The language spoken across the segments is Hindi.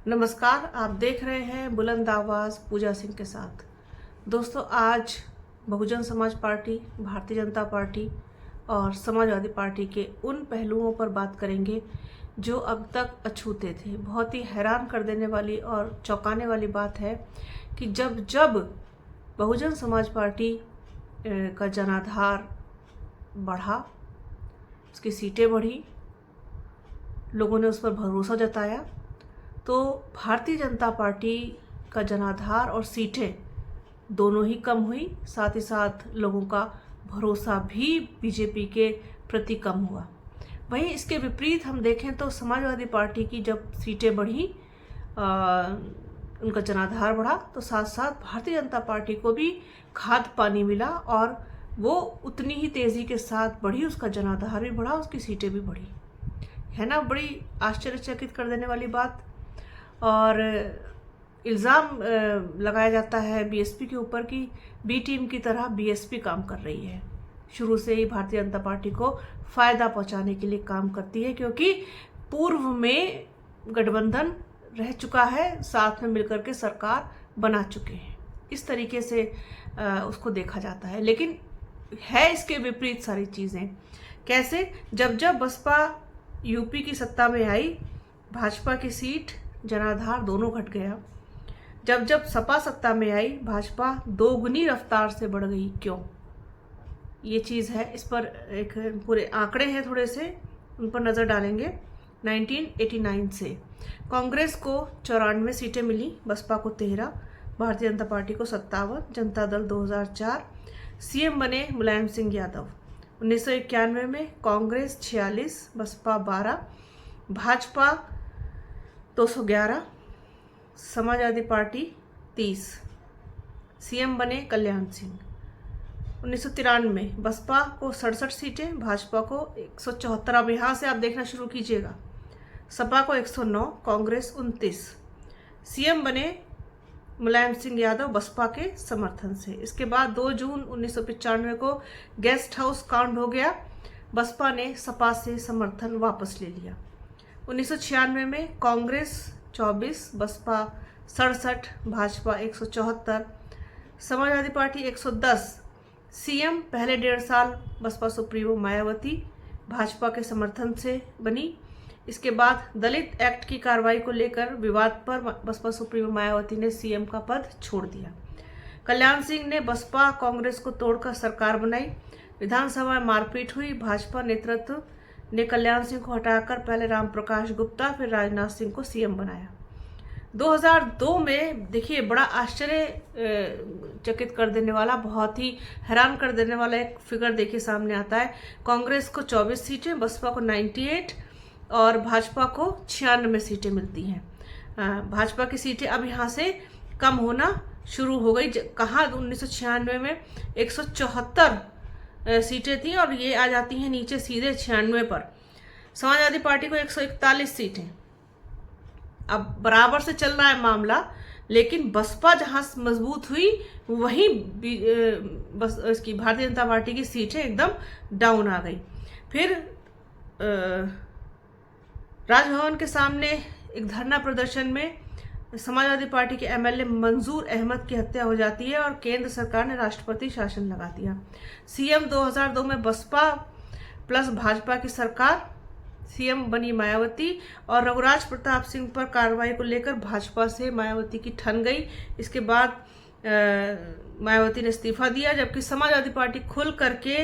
नमस्कार, आप देख रहे हैं बुलंद आवाज़ पूजा सिंह के साथ। दोस्तों, आज बहुजन समाज पार्टी, भारतीय जनता पार्टी और समाजवादी पार्टी के उन पहलुओं पर बात करेंगे जो अब तक अछूते थे। बहुत ही हैरान कर देने वाली और चौंकाने वाली बात है कि जब जब बहुजन समाज पार्टी का जनाधार बढ़ा, उसकी सीटें बढ़ी, लोगों ने उस पर भरोसा जताया, तो भारतीय जनता पार्टी का जनाधार और सीटें दोनों ही कम हुई। साथ ही साथ लोगों का भरोसा भी बीजेपी के प्रति कम हुआ। वहीं इसके विपरीत हम देखें तो समाजवादी पार्टी की जब सीटें बढ़ी, उनका जनाधार बढ़ा, तो साथ साथ भारतीय जनता पार्टी को भी खाद पानी मिला और वो उतनी ही तेज़ी के साथ बढ़ी, उसका जनाधार भी बढ़ा, उसकी सीटें भी बढ़ी। है ना बड़ी आश्चर्यचकित कर देने वाली बात। और इल्ज़ाम लगाया जाता है बीएसपी के ऊपर कि बी टीम की तरह बीएसपी काम कर रही है। शुरू से ही भारतीय जनता पार्टी को फ़ायदा पहुंचाने के लिए काम करती है, क्योंकि पूर्व में गठबंधन रह चुका है, साथ में मिलकर के सरकार बना चुके हैं। इस तरीके से उसको देखा जाता है। लेकिन है इसके विपरीत सारी चीज़ें। कैसे? जब जब बसपा यूपी की सत्ता में आई, भाजपा की सीट जनाधार दोनों घट गया। जब जब सपा सत्ता में आई, भाजपा दोगुनी रफ्तार से बढ़ गई। क्यों? ये चीज़ है, इस पर एक पूरे आंकड़े हैं, थोड़े से उन पर नज़र डालेंगे। 1989 से कांग्रेस को 94 सीटें मिली, बसपा को 13, भारतीय जनता पार्टी को 57, जनता दल 2004, सीएम बने मुलायम सिंह यादव। 1991 में कांग्रेस 46, बसपा 12, भाजपा 211, समाजवादी पार्टी 30, सीएम बने कल्याण सिंह। 1993 बसपा को 67 सीटें, भाजपा को 174। अब यहाँ से आप देखना शुरू कीजिएगा। सपा को 109, कांग्रेस 29, सीएम बने मुलायम सिंह यादव बसपा के समर्थन से। इसके बाद 2 जून 1995 को गेस्ट हाउस कांड हो गया, बसपा ने सपा से समर्थन वापस ले लिया। 1996 में कांग्रेस 24, बसपा 67, भाजपा 174, समाजवादी पार्टी 110, सीएम पहले 1.5 साल बसपा सुप्रीमो मायावती भाजपा के समर्थन से बनी। इसके बाद दलित एक्ट की कार्रवाई को लेकर विवाद पर बसपा सुप्रीमो मायावती ने सीएम का पद छोड़ दिया। कल्याण सिंह ने बसपा कांग्रेस को तोड़कर सरकार बनाई। विधानसभा में मारपीट हुई, भाजपा नेतृत्व ने कल्याण सिंह को हटाकर पहले राम प्रकाश गुप्ता, फिर राजनाथ सिंह को सीएम बनाया। 2002 में देखिए, बड़ा आश्चर्य चकित कर देने वाला, बहुत ही हैरान कर देने वाला एक फिगर देखिए सामने आता है। कांग्रेस को 24 सीटें, बसपा को 98 और भाजपा को 96 सीटें मिलती हैं। भाजपा की सीटें अब यहाँ से कम होना शुरू हो गई। कहाँ 1996 में 174 सीटें थी और ये आ जाती हैं नीचे सीधे 96 पर। समाजवादी पार्टी को 141 सीटें। अब बराबर से चल रहा है मामला, लेकिन बसपा जहां मजबूत हुई वहीं बस इसकी भारतीय जनता पार्टी की सीटें एकदम डाउन आ गई। फिर राजभवन के सामने एक धरना प्रदर्शन में समाजवादी पार्टी के एमएलए मंजूर अहमद की हत्या हो जाती है और केंद्र सरकार ने राष्ट्रपति शासन लगा दिया। सीएम 2002 में बसपा प्लस भाजपा की सरकार, सीएम बनी मायावती और रघुराज प्रताप सिंह पर कार्रवाई को लेकर भाजपा से मायावती की ठन गई। इसके बाद मायावती ने इस्तीफा दिया, जबकि समाजवादी पार्टी खुल करके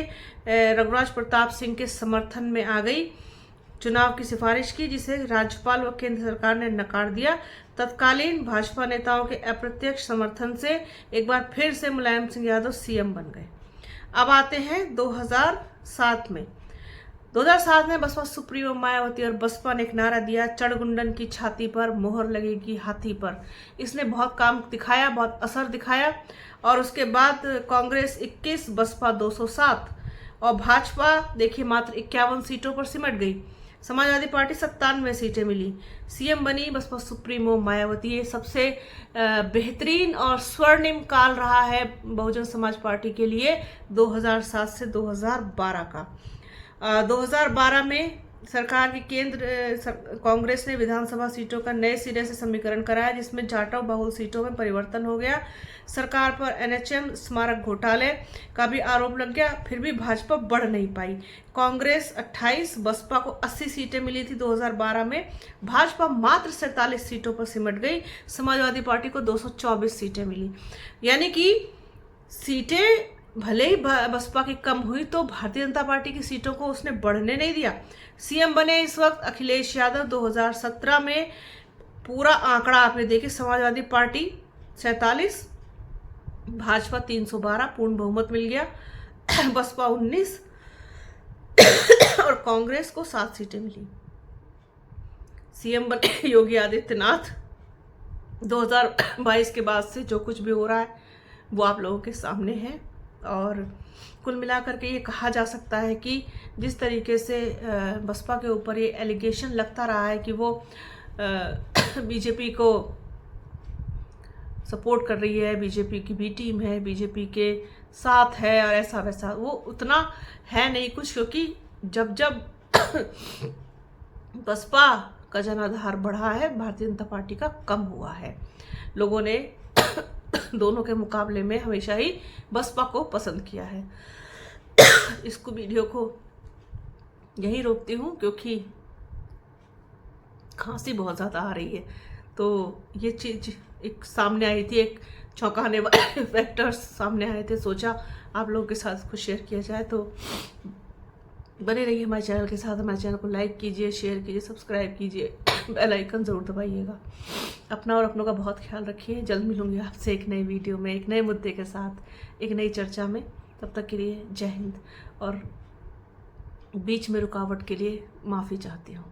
रघुराज प्रताप सिंह के समर्थन में आ गई। चुनाव की सिफारिश की, जिसे राज्यपाल व केंद्र सरकार ने नकार दिया। तत्कालीन भाजपा नेताओं के अप्रत्यक्ष समर्थन से एक बार फिर से मुलायम सिंह यादव सीएम बन गए। अब आते हैं 2007 में। 2007 में बसपा सुप्रीमो मायावती और बसपा ने एक नारा दिया, चढ़गुंडन की छाती पर मोहर लगेगी हाथी पर। इसने बहुत काम दिखाया, बहुत असर दिखाया। और उसके बाद कांग्रेस 21, बसपा 207 और भाजपा देखिए मात्र 51 सीटों पर सिमट गई। समाजवादी पार्टी 97 सीटें मिली, सीएम बनी बसपा सुप्रीमो मायावती। ये सबसे बेहतरीन और स्वर्णिम काल रहा है बहुजन समाज पार्टी के लिए 2007 से 2012 का। 2012 में सरकार की कांग्रेस ने विधानसभा सीटों का नए सिरे से समीकरण कराया, जिसमें जाटव बहुल सीटों में परिवर्तन हो गया। सरकार पर एनएचएम स्मारक घोटाले का भी आरोप लग गया, फिर भी भाजपा बढ़ नहीं पाई। कांग्रेस 28, बसपा को 80 सीटें मिली थी 2012 में, भाजपा मात्र 47 सीटों पर सिमट गई। समाजवादी पार्टी को 224 सीटें मिली। यानी कि सीटें भले ही बसपा की कम हुई तो भारतीय जनता पार्टी की सीटों को उसने बढ़ने नहीं दिया। सीएम बने इस वक्त अखिलेश यादव। 2017 में पूरा आंकड़ा आपने देखे, समाजवादी पार्टी 47, भाजपा 312, पूर्ण बहुमत मिल गया, बसपा 19 और कांग्रेस को 7 सीटें मिली। सीएम बने योगी आदित्यनाथ। 2022 के बाद से जो कुछ भी हो रहा है वो आप लोगों के सामने है, और कुल मिलाकर के ये कहा जा सकता है कि जिस तरीके से बसपा के ऊपर ये एलिगेशन लगता रहा है कि वो बीजेपी को सपोर्ट कर रही है, बीजेपी की बी टीम है, बीजेपी के साथ है और ऐसा वैसा, वो उतना है नहीं कुछ, क्योंकि जब जब बसपा का जनाधार बढ़ा है, भारतीय जनता पार्टी का कम हुआ है। लोगों ने दोनों के मुकाबले में हमेशा ही बसपा को पसंद किया है। इसको वीडियो को यहीं रोकती हूँ क्योंकि खांसी बहुत ज़्यादा आ रही है। तो ये चीज़ एक सामने आई थी, एक चौंकाने वाले फैक्टर्स सामने आए थे, सोचा आप लोगों के साथ कुछ शेयर किया जाए। तो बने रहिए हमारे चैनल के साथ। हमारे चैनल को लाइक कीजिए, शेयर कीजिए, सब्सक्राइब कीजिए, बेल आइकन ज़रूर दबाइएगा। अपना और अपनों का बहुत ख्याल रखिए। जल्द मिलूंगी आपसे एक नई वीडियो में, एक नए मुद्दे के साथ, एक नई चर्चा में। तब तक के लिए जय हिंद, और बीच में रुकावट के लिए माफ़ी चाहती हूँ।